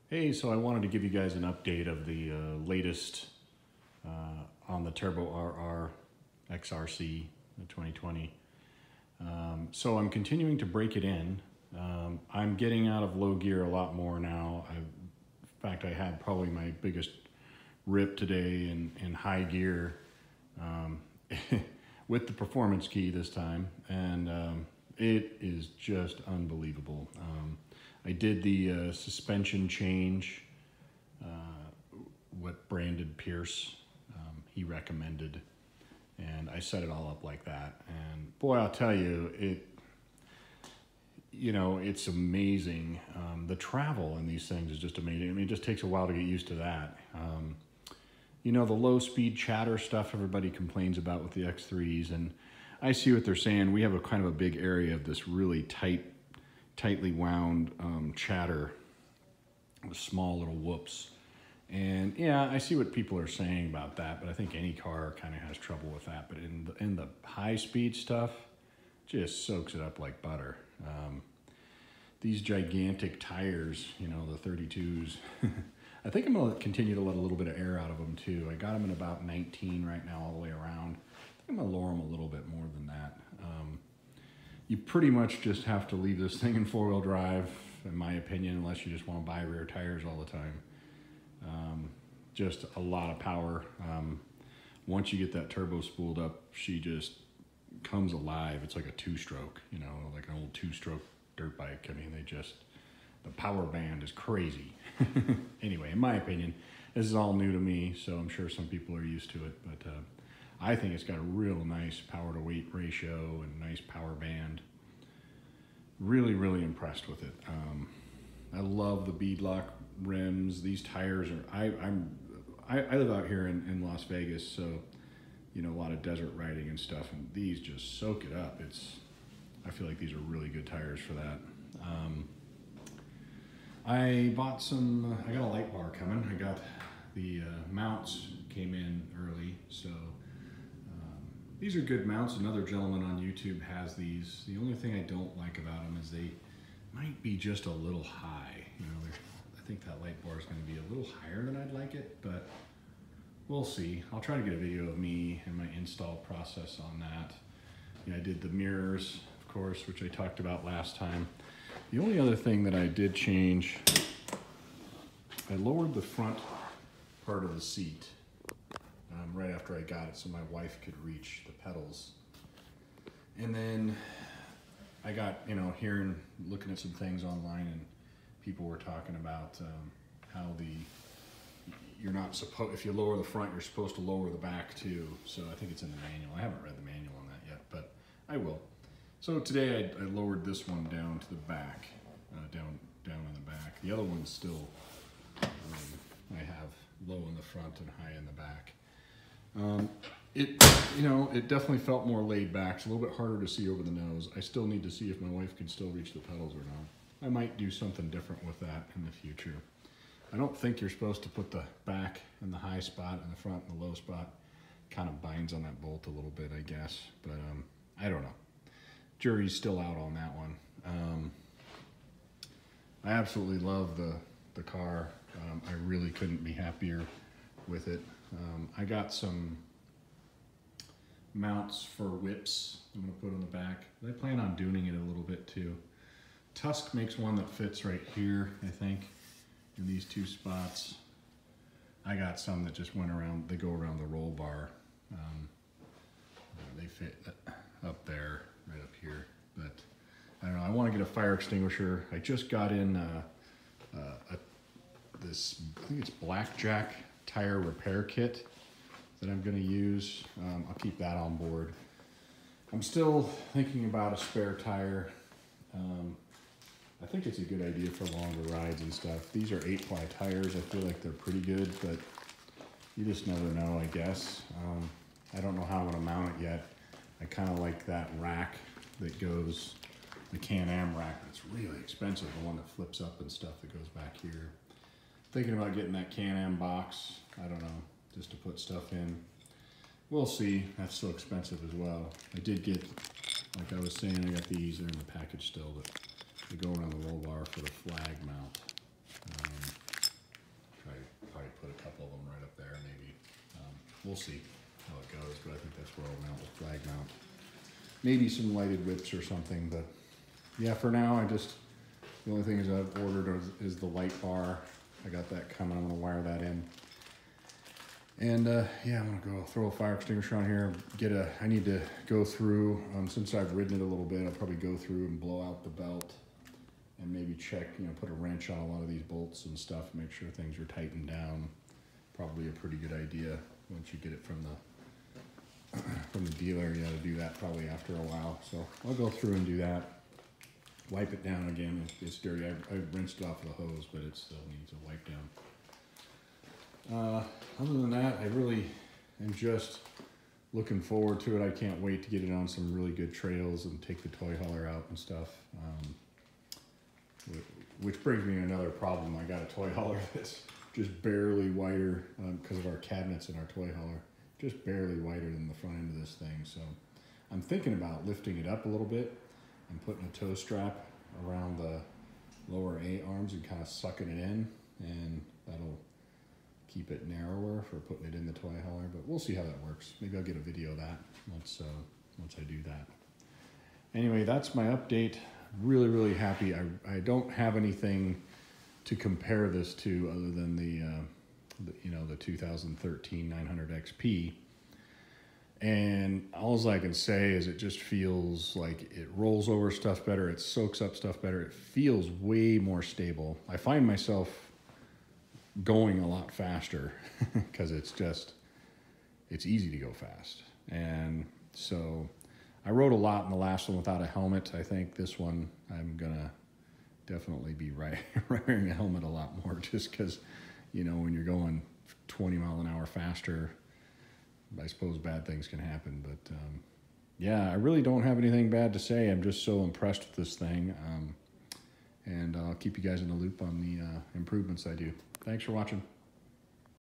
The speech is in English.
Hey, so I wanted to give you guys an update of the latest on the Turbo RR XRC 2020. So I'm continuing to break it in. I'm getting out of low gear a lot more now. In fact, I had probably my biggest rip today in high gear with the performance key this time, and it is just unbelievable. I did the suspension change, what Brandon Pierce he recommended, and I set it all up like that. And boy, I'll tell you, it's amazing. The travel in these things is just amazing. I mean, it just takes a while to get used to that. The low speed chatter stuff everybody complains about with the X3s, and I see what they're saying. We have a kind of a big area of this really tightly wound chatter with small little whoops. And yeah, I see what people are saying about that, but I think any car kind of has trouble with that. But in the high speed stuff, just soaks it up like butter. These gigantic tires, the 32s, I think I'm gonna continue to let a little bit of air out of them too. I got them at about 19 right now all the way around. I think I'm gonna lower them a little bit more than that. You pretty much just have to leave this thing in four-wheel drive, in my opinion, unless you just want to buy rear tires all the time. Just a lot of power. Once you get that turbo spooled up, she just comes alive. It's like a two-stroke, like an old two-stroke dirt bike. I mean, the power band is crazy. Anyway, in my opinion, this is all new to me, so I'm sure some people are used to it, but I think it's got a real nice power to weight ratio and nice power band. Really, really impressed with it. I love the beadlock rims. These tires are, I live out here in Las Vegas, so, a lot of desert riding and stuff, and these just soak it up. I feel like these are really good tires for that. I got a light bar coming. I got the mounts came in early, so these are good mounts. Another gentleman on YouTube has these. The only thing I don't like about them is they might be just a little high. I think that light bar is going to be a little higher than I'd like it, but we'll see. I'll try to get a video of me and my install process on that. I did the mirrors, of course, which I talked about last time. The only other thing that I did change, I lowered the front part of the seat right after I got it so my wife could reach the pedals. And then I got, hearing, looking at some things online, and people were talking about how you're not supposed, if you lower the front, you're supposed to lower the back too. So I think it's in the manual. I haven't read the manual on that yet, but I will. So today I lowered this one down to the back, down in the back. The other one's still, I have low in the front and high in the back. It definitely felt more laid back. It's a little bit harder to see over the nose. I still need to see if my wife can still reach the pedals or not. I might do something different with that in the future. I don't think you're supposed to put the back in the high spot and the front in the low spot. Kind of binds on that bolt a little bit, I guess, but I don't know. Jury's still out on that one. I absolutely love the car. I really couldn't be happier with it. I got some mounts for whips I'm going to put on the back. I plan on tuning it a little bit too. Tusk makes one that fits right here, I think, in these two spots. I got some that just they go around the roll bar. They fit up there, right up here. But I don't know, I want to get a fire extinguisher. I just got in this, I think it's Blackjack tire repair kit that I'm going to use. I'll keep that on board. I'm still thinking about a spare tire. I think it's a good idea for longer rides and stuff. These are 8-ply tires. I feel like they're pretty good, but you just never know, I guess. I don't know how I'm going to mount it yet. I kind of like that rack that goes, the Can-Am rack. It's really expensive, the one that flips up and stuff that goes back here. Thinking about getting that Can-Am box. I don't know, just to put stuff in. We'll see. That's so expensive as well. I did get, like I was saying, I got these. They're in the package still, but they go around the roll bar for the flag mount. we'll see how it goes, but I think that's where I'll mount with flag mount. Maybe some lighted whips or something, but yeah, for now, the only thing I've ordered is the light bar. I got that coming. I'm gonna wire that in. And yeah, I'm gonna go throw a fire extinguisher on here. I need to go through, since I've ridden it a little bit, I'll probably go through and blow out the belt and maybe check, put a wrench on a lot of these bolts and stuff, make sure things are tightened down. Probably a pretty good idea once you get it from the dealer. You gotta do that probably after a while. So I'll go through and do that. Wipe it down again. It's dirty. I rinsed it off with a hose, but it still needs a wipe down. Other than that, I really am just looking forward to it. I can't wait to get it on some really good trails and take the toy hauler out and stuff. Which brings me to another problem. I got a toy hauler that's just barely wider because of our cabinets in our toy hauler. Just barely wider than the front end of this thing. So I'm thinking about lifting it up a little bit and putting a toe strap around the lower A arms and kind of sucking it in, and that'll keep it narrower for putting it in the toy hauler, but we'll see how that works. Maybe I'll get a video of that once I do that. Anyway, that's my update. Really, really happy. I don't have anything to compare this to other than the 2013 900 XP. And all I can say is it just feels like it rolls over stuff better, it soaks up stuff better, it feels way more stable. I find myself going a lot faster because it's easy to go fast. And so I rode a lot in the last one without a helmet. I think this one I'm gonna definitely be wearing a helmet a lot more, just because, when you're going 20 mile an hour faster, I suppose bad things can happen. But yeah, I really don't have anything bad to say. I'm just so impressed with this thing. And I'll keep you guys in the loop on the improvements I do. Thanks for watching.